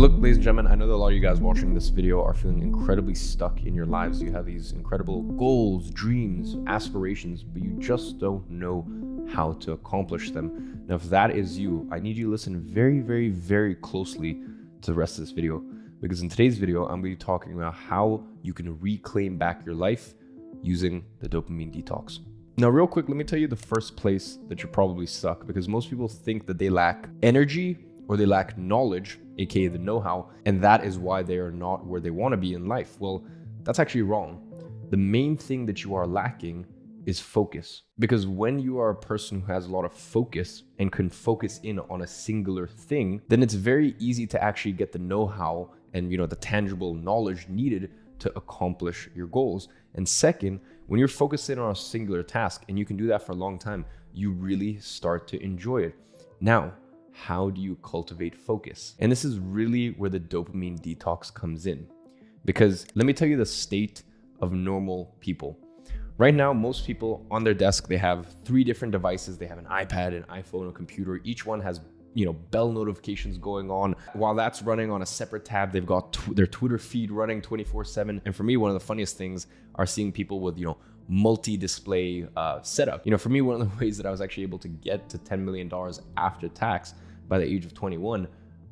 look, ladies and gentlemen, I know that a lot of you guys watching this video are feeling incredibly stuck in your lives. You have these incredible goals, dreams, aspirations, but you just don't know how to accomplish them. Now, if that is you, I need you to listen very, very, very closely to the rest of this video, because in today's video, I'm going to be talking about how you can reclaim back your life using the dopamine detox. Now, real quick, let me tell you the first place that you're probably stuck, because most people think that they lack energy or they lack knowledge, aka the know-how, and that is why they are not where they want to be in life. Well, that's actually wrong. The main thing that you are lacking is focus, because when you are a person who has a lot of focus and can focus in on a singular thing, then it's very easy to actually get the know-how and the tangible knowledge needed to accomplish your goals. And second, when you're focusing on a singular task and you can do that for a long time, you really start to enjoy it. Now, how do you cultivate focus? And this is really where the dopamine detox comes in, because let me tell you the state of normal people. Right now, most people on their desk, they have 3 different devices. They have an iPad, an iPhone, a computer. Each one has bell notifications going on. While that's running on a separate tab, they've got their Twitter feed running 24/7. And for me, one of the funniest things are seeing people with, multi-display setup. For me, one of the ways that I was actually able to get to $10 million after tax by the age of 21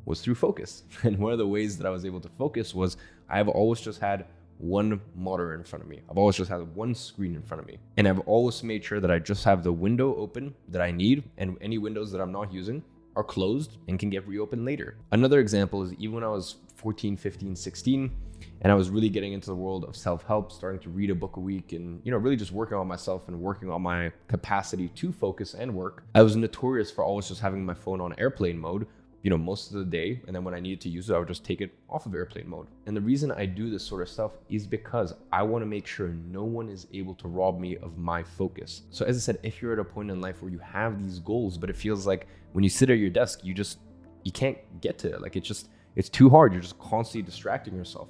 was through focus. And one of the ways that I was able to focus was I've always just had one monitor in front of me. I've always just had one screen in front of me. And I've always made sure that I just have the window open that I need, and any windows that I'm not using are closed and can get reopened later. Another example is even when I was 14, 15, 16, and I was really getting into the world of self-help, starting to read a book a week and, really just working on myself and working on my capacity to focus and work. I was notorious for always just having my phone on airplane mode, most of the day. And then when I needed to use it, I would just take it off of airplane mode. And the reason I do this sort of stuff is because I want to make sure no one is able to rob me of my focus. So as I said, if you're at a point in life where you have these goals, but it feels like when you sit at your desk, you can't get to it. Like it's too hard. You're just constantly distracting yourself.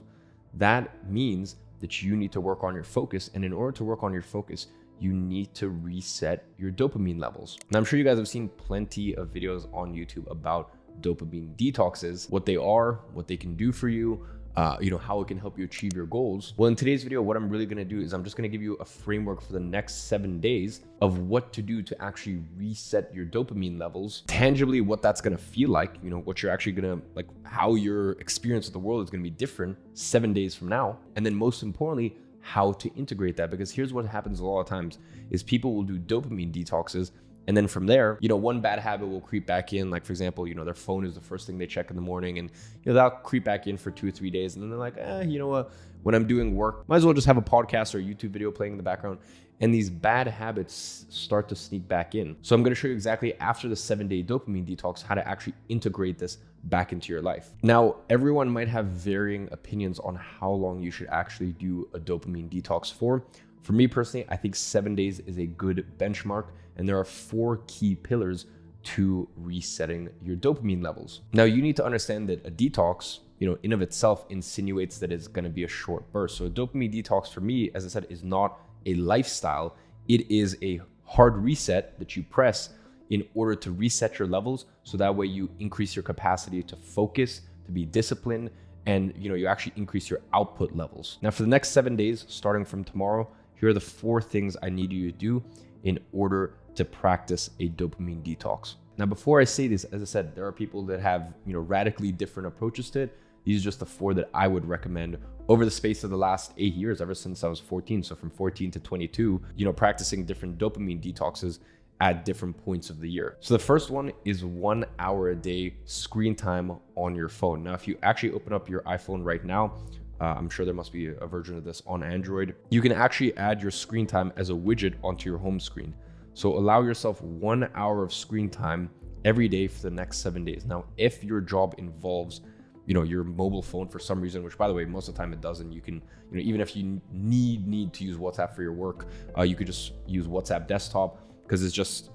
That means that you need to work on your focus. And in order to work on your focus, you need to reset your dopamine levels. Now, I'm sure you guys have seen plenty of videos on YouTube about dopamine detoxes, what they are, what they can do for you, how it can help you achieve your goals. Well, in today's video, what I'm really going to do is I'm just going to give you a framework for the next 7 days of what to do to actually reset your dopamine levels, tangibly what that's going to feel like, what you're actually going to, how your experience of the world is going to be different 7 days from now. And then most importantly, how to integrate that. Because here's what happens a lot of times is people will do dopamine detoxes, and then from there, one bad habit will creep back in. Like, for example, their phone is the first thing they check in the morning, and that'll creep back in for 2 or 3 days. And then they're like, you know what? When I'm doing work, might as well just have a podcast or a YouTube video playing in the background. And these bad habits start to sneak back in. So I'm going to show you exactly after the 7-day dopamine detox, how to actually integrate this back into your life. Now, everyone might have varying opinions on how long you should actually do a dopamine detox for. For me personally, I think 7 days is a good benchmark. And there are 4 key pillars to resetting your dopamine levels. Now, you need to understand that a detox, in of itself insinuates that it's going to be a short burst. So a dopamine detox for me, as I said, is not a lifestyle. It is a hard reset that you press in order to reset your levels. So that way you increase your capacity to focus, to be disciplined, and you actually increase your output levels. Now, for the next 7 days, starting from tomorrow, here are the 4 things I need you to do in order to practice a dopamine detox. Now, before I say this, as I said, there are people that have, radically different approaches to it. These are just the 4 that I would recommend over the space of the last 8 years, ever since I was 14. So from 14 to 22, practicing different dopamine detoxes at different points of the year. So the first one is 1 hour a day screen time on your phone. Now, if you actually open up your iPhone right now, I'm sure there must be a version of this on Android. You can actually add your screen time as a widget onto your home screen. So allow yourself 1 hour of screen time every day for the next 7 days. Now, if your job involves, your mobile phone for some reason, which by the way, most of the time it doesn't, you can, even if you need to use WhatsApp for your work, you could just use WhatsApp desktop, because it's just,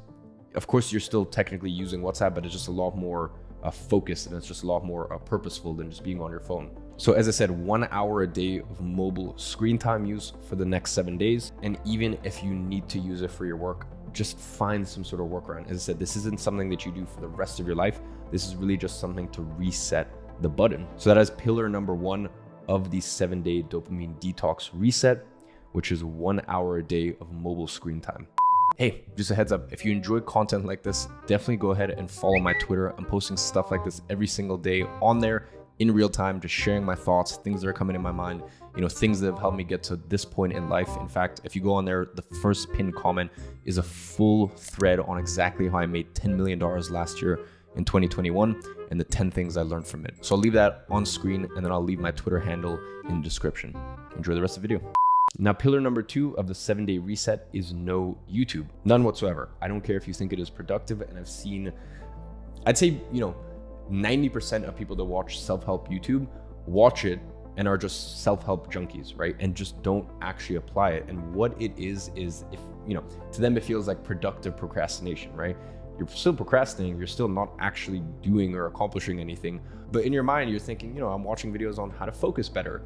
of course, you're still technically using WhatsApp, but it's just a lot more focused, and it's just a lot more purposeful than just being on your phone. So as I said, 1 hour a day of mobile screen time use for the next 7 days. And even if you need to use it for your work, just find some sort of workaround. As I said, this isn't something that you do for the rest of your life. This is really just something to reset the button. So that is pillar number 1 of the 7-day dopamine detox reset, which is 1 hour a day of mobile screen time. Hey, just a heads up, if you enjoy content like this, definitely go ahead and follow my Twitter. I'm posting stuff like this every single day on there in real time, just sharing my thoughts, things that are coming in my mind, things that have helped me get to this point in life. In fact, if you go on there, the first pinned comment is a full thread on exactly how I made $10 million last year in 2021 and the 10 things I learned from it. So I'll leave that on screen, and then I'll leave my Twitter handle in the description. Enjoy the rest of the video. Now, pillar number 2 of the 7-day reset is no YouTube. None whatsoever. I don't care if you think it is productive. And I've seen, I'd say, 90% of people that watch self-help YouTube watch it and are just self-help junkies, right? And just don't actually apply it. And what it is if, to them, it feels like productive procrastination, right? You're still procrastinating, you're still not actually doing or accomplishing anything. But in your mind, you're thinking, I'm watching videos on how to focus better,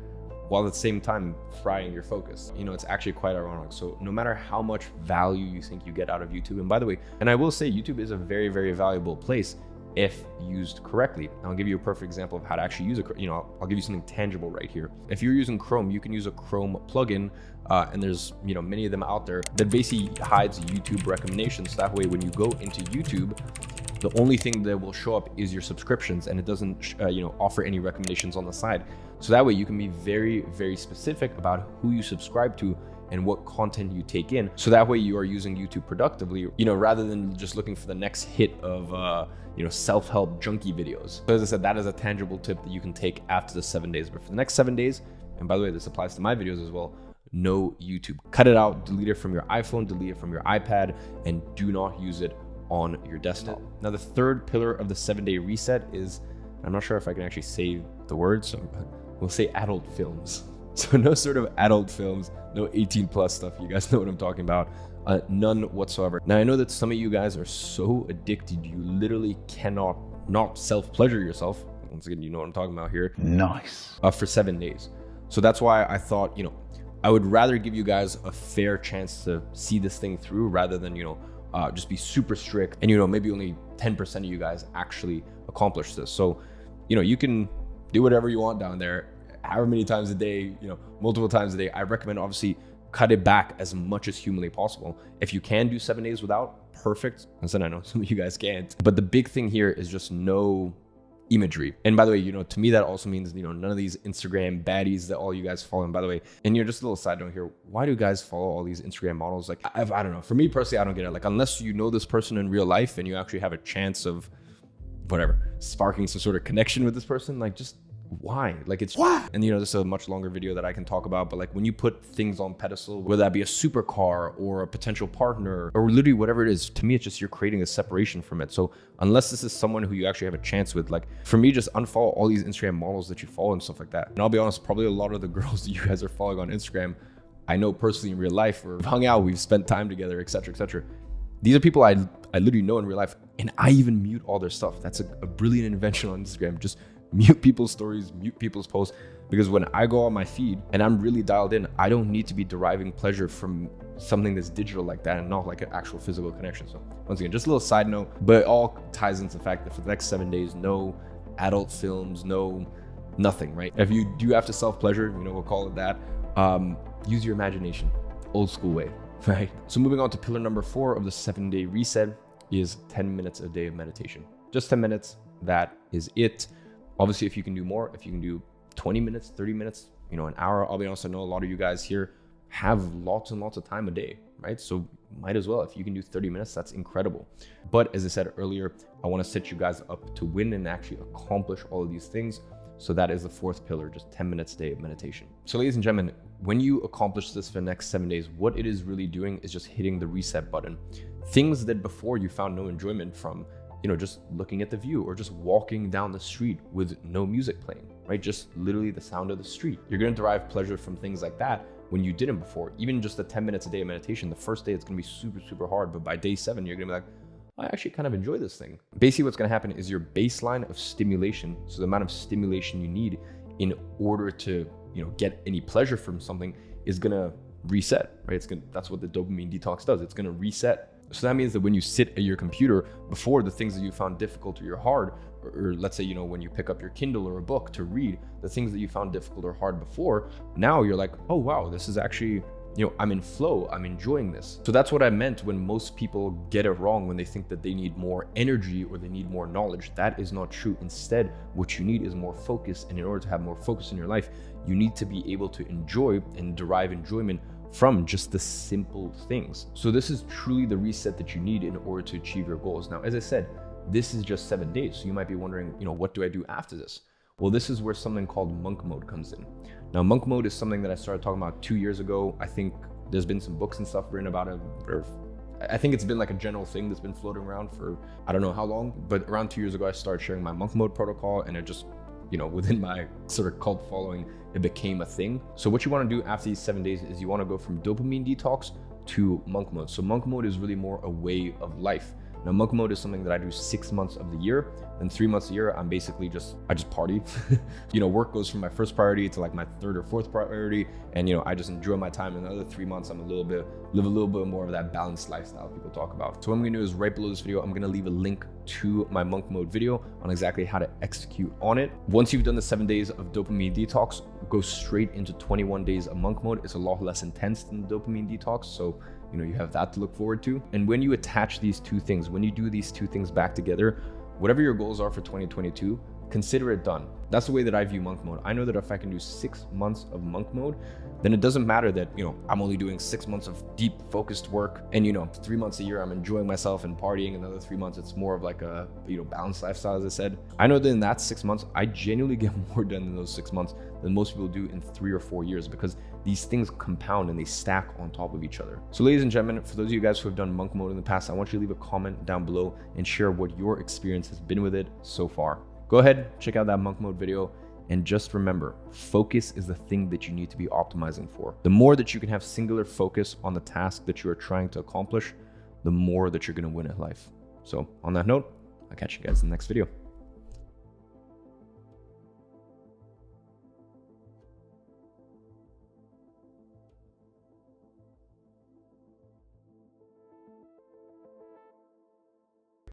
while at the same time frying your focus. It's actually quite ironic. So no matter how much value you think you get out of YouTube, and by the way, and I will say YouTube is a very, very valuable place if used correctly. I'll give you a perfect example of how to actually use it. I'll give you something tangible right here. If you're using Chrome, you can use a Chrome plugin, and there's many of them out there that basically hides YouTube recommendations. That way, when you go into YouTube, the only thing that will show up is your subscriptions, and it doesn't offer any recommendations on the side. So that way you can be very, very specific about who you subscribe to and what content you take in. So that way you are using YouTube productively, rather than just looking for the next hit of self-help junkie videos. So as I said, that is a tangible tip that you can take after the 7 days. But for the next 7 days, and by the way, this applies to my videos as well, no YouTube. Cut it out, delete it from your iPhone, delete it from your iPad, and do not use it on your desktop. Now, the third pillar of the 7-day reset is, I'm not sure if I can actually say the words, so we'll say adult films. So no sort of adult films, no 18 plus stuff. You guys know what I'm talking about. None whatsoever. Now, I know that some of you guys are so addicted, you literally cannot not self-pleasure yourself. Once again, you know what I'm talking about here. Nice. For 7 days. So that's why I thought, I would rather give you guys a fair chance to see this thing through rather than, just be super strict and, maybe only 10% of you guys actually accomplish this. So, you can do whatever you want down there, however many times a day, multiple times a day. I recommend obviously cut it back as much as humanly possible. If you can do 7 days without, perfect. And then I know some of you guys can't, but the big thing here is just no imagery. And by the way, to me, that also means, none of these Instagram baddies that all you guys follow. And by the way, and just a little side note here, why do guys follow all these Instagram models? Like, I don't know. For me personally, I don't get it. Like, unless you know this person in real life and you actually have a chance of whatever, sparking some sort of connection with this person, like, just why? Like, it's what? And this is a much longer video that I can talk about, but like, when you put things on pedestal, whether that be a supercar or a potential partner or literally whatever it is, to me, it's just you're creating a separation from it. So unless this is someone who you actually have a chance with, like, for me, just unfollow all these Instagram models that you follow and stuff like that. And I'll be honest, probably a lot of the girls that you guys are following on Instagram, I know personally in real life, we've hung out, we've spent time together, etc., etc. These are people I literally know in real life, and I even mute all their stuff. That's a brilliant invention on Instagram. Just mute people's stories, mute people's posts, because when I go on my feed and I'm really dialed in, I don't need to be deriving pleasure from something that's digital like that and not like an actual physical connection. So once again, just a little side note, but it all ties into the fact that for the next 7 days, no adult films, no nothing, right? If you do have to self-pleasure, we'll call it that, use your imagination, old school way, right? So moving on to pillar number 4 of the 7-day reset is 10 minutes a day of meditation. Just 10 minutes, that is it. Obviously, if you can do more, if you can do 20 minutes, 30 minutes, an hour, I'll be honest, I know a lot of you guys here have lots and lots of time a day, right? So might as well, if you can do 30 minutes, that's incredible. But as I said earlier, I want to set you guys up to win and actually accomplish all of these things. So that is the 4th pillar, just 10 minutes a day of meditation. So ladies and gentlemen, when you accomplish this for the next 7 days, what it is really doing is just hitting the reset button. Things that before you found no enjoyment from, just looking at the view or just walking down the street with no music playing, right? Just literally the sound of the street. You're going to derive pleasure from things like that when you didn't before. Even just the 10 minutes a day of meditation, the first day it's going to be super, super hard. But by day 7, you're going to be like, I actually kind of enjoy this thing. Basically, what's going to happen is your baseline of stimulation, so the amount of stimulation you need in order to, get any pleasure from something, is going to reset, right? That's what the dopamine detox does. It's going to reset. So that means that when you sit at your computer, before, the things that you found difficult or you're hard or let's say, when you pick up your Kindle or a book to read, the things that you found difficult or hard before, now you're like, oh wow, this is actually, I'm in flow, I'm enjoying this. So that's what I meant when most people get it wrong, when they think that they need more energy or they need more knowledge. That is not true. Instead, what you need is more focus. And in order to have more focus in your life, you need to be able to enjoy and derive enjoyment from just the simple things. So this is truly the reset that you need in order to achieve your goals. Now, as I said, this is just 7 days. So you might be wondering, what do I do after this? Well, this is where something called monk mode comes in. Now, monk mode is something that I started talking about 2 years ago. I think there's been some books and stuff written about it, or I think it's been like a general thing that's been floating around for I don't know how long, but around 2 years ago, I started sharing my monk mode protocol, and it just, within my sort of cult following, it became a thing. So what you want to do after these 7 days is you want to go from dopamine detox to monk mode. So monk mode is really more a way of life. Now, monk mode is something that I do 6 months of the year. Then 3 months a year, I just party. Work goes from my first priority to like my third or fourth priority. And, I just enjoy my time. In the other 3 months, live a little bit more of that balanced lifestyle people talk about. So what I'm gonna do is right below this video, I'm gonna leave a link to my monk mode video on exactly how to execute on it. Once you've done the 7 days of dopamine detox, go straight into 21 days of monk mode. It's a lot less intense than the dopamine detox. So, you have that to look forward to. And when you attach these two things, when you do these two things back together, whatever your goals are for 2022, consider it done. That's the way that I view monk mode. I know that if I can do 6 months of monk mode, then it doesn't matter that, I'm only doing 6 months of deep focused work and, 3 months a year, I'm enjoying myself and partying. Another 3 months, it's more of like a, balanced lifestyle, as I said. I know that in that 6 months, I genuinely get more done in those 6 months than most people do in 3 or 4 years, because these things compound and they stack on top of each other. So ladies and gentlemen, for those of you guys who have done monk mode in the past, I want you to leave a comment down below and share what your experience has been with it so far. Go ahead, check out that monk mode video. And just remember, focus is the thing that you need to be optimizing for. The more that you can have singular focus on the task that you are trying to accomplish, the more that you're going to win in life. So on that note, I'll catch you guys in the next video.